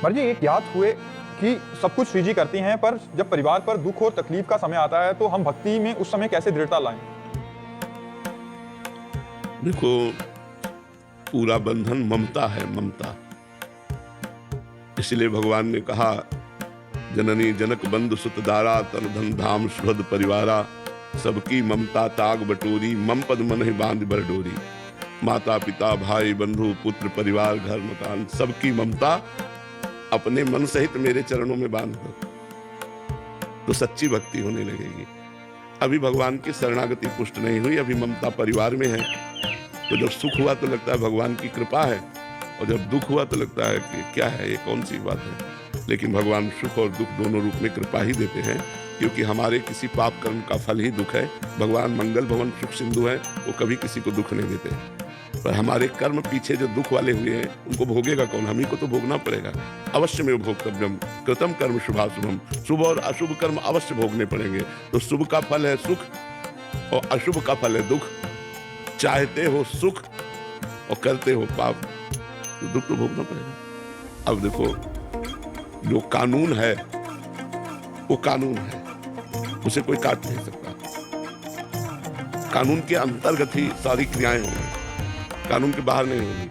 मर जी एक याद हुए कि सब कुछ श्री जी करती हैं, पर जब परिवार पर दुख और तकलीफ का समय आता है तो हम भक्ति में उस समय कैसे दृढ़ता लाएं? देखो, पूरा बंधन ममता है, ममता। इसलिए भगवान ने कहा, जननी जनक बंधु सुत दारा तन धन धाम सुहृद परिवारा, सबकी ममता ताग बटोरी, मम पद मन ही बांध बर डोरी। माता पिता भाई बंधु पुत्र परिवार घर मकान, सबकी ममता अपने मन सहित मेरे चरणों में बांध दो, तो सच्ची भक्ति होने लगेगी। अभी भगवान की शरणागति पुष्ट नहीं हुई, अभी ममता परिवार में है। तो जब सुख हुआ तो लगता है भगवान की कृपा है, और जब दुख हुआ तो लगता है कि क्या है, ये कौन सी बात है। लेकिन भगवान सुख और दुख दोनों रूप में कृपा ही देते हैं, क्योंकि हमारे किसी पाप कर्म का फल ही दुख है। भगवान मंगल भवन सुख सिंधु है, वो कभी किसी को दुख नहीं देते। पर हमारे कर्म पीछे जो दुख वाले हुए हैं उनको भोगेगा कौन? हम ही को तो भोगना पड़ेगा। अवश्य में भोक्तव्यम कृतम कर्म शुभाशुभम, शुभ और अशुभ कर्म अवश्य भोगने पड़ेंगे। तो शुभ का फल है सुख और अशुभ का फल है दुख। चाहते हो सुख और करते हो पाप, तो दुख तो भोगना पड़ेगा। अब देखो, जो कानून है वो कानून है, उसे कोई काट नहीं सकता। कानून के अंतर्गत ही सारी क्रियाएं होंगी, कानून के बाहर नहीं होगी।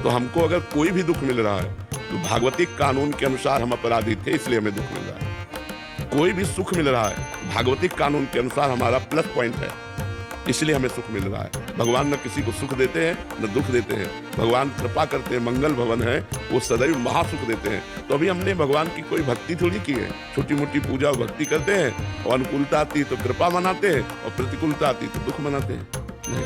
तो हमको अगर कोई भी दुख मिल रहा है तो भागवतिक कानून के अनुसार हम अपराधी थे, इसलिए हमें दुख मिल रहा है। कोई भी सुख मिल रहा है भागवतिक कानून के अनुसार हमारा प्लस पॉइंट है, इसलिए हमें सुख मिल रहा है। भगवान न किसी को सुख देते हैं न दुख देते हैं। भगवान कृपा करते हैं, मंगल भवन है, वो सदैव महासुख देते हैं। तो अभी हमने भगवान की कोई भक्ति थोड़ी की है, छोटी मोटी पूजा भक्ति करते हैं, और अनुकूलता आती तो कृपा मनाते हैं, और प्रतिकूलता आती तो दुख मनाते हैं। नहीं,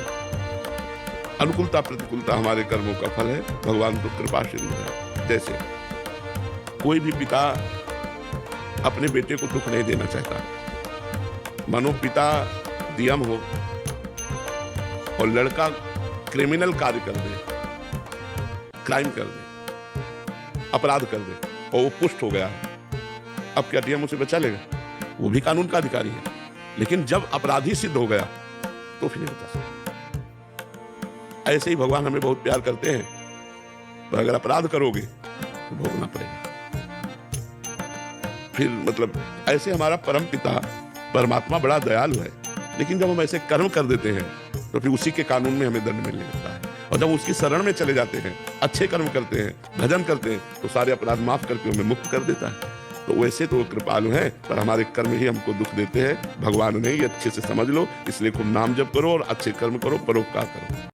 अनुकूलता प्रतिकूलता हमारे कर्मों का फल है। भगवान तो कृपाशील है। जैसे कोई भी पिता अपने बेटे को दुख नहीं देना चाहता। मानो पिता डीएम हो और लड़का क्रिमिनल कार्य कर दे, क्राइम कर दे, अपराध कर दे, और वो पुष्ट हो गया है, अब क्या डीएम उसे बचा लेगा? वो भी कानून का अधिकारी है। लेकिन जब अपराधी सिद्ध हो गया तो फिर नहीं बचा सकता। ऐसे ही भगवान हमें बहुत प्यार करते हैं, तो अगर अपराध करोगे तो भोगना पड़ेगा। फिर मतलब ऐसे हमारा परम पिता परमात्मा बड़ा दयालु है, लेकिन जब हम ऐसे कर्म कर देते हैं तो फिर उसी के कानून में हमें दंड मिलने लगता है। और जब उसकी शरण में चले जाते हैं, अच्छे कर्म करते हैं, भजन करते हैं, तो सारे अपराध माफ करके हमें मुक्त कर देता है। तो वैसे तो वो कृपालु है, पर हमारे कर्म ही हमको दुख देते हैं। भगवान ने ये अच्छे से समझ लो, इसलिए खूब नाम जप करो और अच्छे कर्म करो, परोपकार करो।